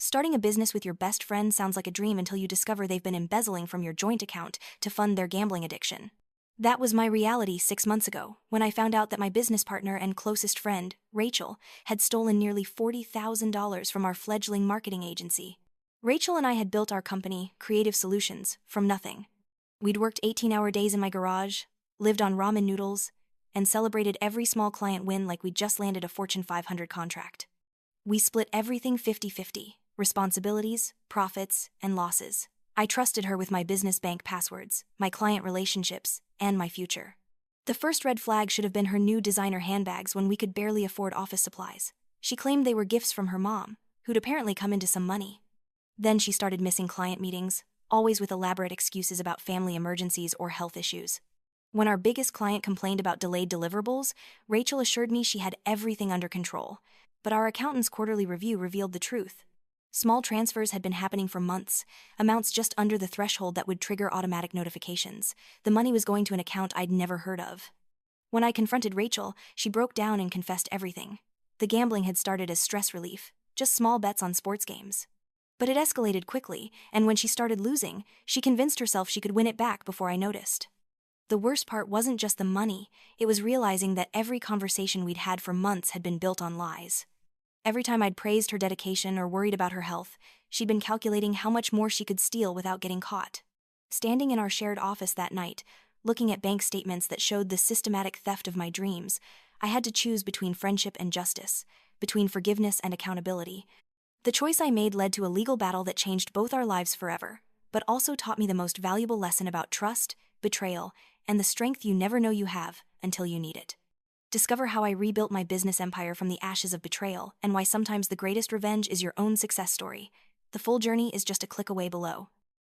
Starting a business with your best friend sounds like a dream until you discover they've been embezzling from your joint account to fund their gambling addiction. That was my reality 6 months ago, when I found out that my business partner and closest friend, Rachel, had stolen nearly $40,000 from our fledgling marketing agency. Rachel and I had built our company, Creative Solutions, from nothing. We'd worked 18-hour days in my garage, lived on ramen noodles, and celebrated every small client win like we'd just landed a Fortune 500 contract. We split everything 50-50, responsibilities, profits, and losses. I trusted her with my business bank passwords, my client relationships, and my future. The first red flag should have been her new designer handbags when we could barely afford office supplies. She claimed they were gifts from her mom, who'd apparently come into some money. Then she started missing client meetings, always with elaborate excuses about family emergencies or health issues. When our biggest client complained about delayed deliverables, Rachel assured me she had everything under control. But our accountant's quarterly review revealed the truth. Small transfers had been happening for months, amounts just under the threshold that would trigger automatic notifications. The money was going to an account I'd never heard of. When I confronted Rachel, she broke down and confessed everything. The gambling had started as stress relief, just small bets on sports games. But it escalated quickly, and when she started losing, she convinced herself she could win it back before I noticed. The worst part wasn't just the money, it was realizing that every conversation we'd had for months had been built on lies. Every time I'd praised her dedication or worried about her health, she'd been calculating how much more she could steal without getting caught. Standing in our shared office that night, looking at bank statements that showed the systematic theft of my dreams, I had to choose between friendship and justice, between forgiveness and accountability. The choice I made led to a legal battle that changed both our lives forever, but also taught me the most valuable lesson about trust, betrayal, and the strength you never know you have until you need it. Discover how I rebuilt my business empire from the ashes of betrayal and why sometimes the greatest revenge is your own success story. The full journey is just a click away below.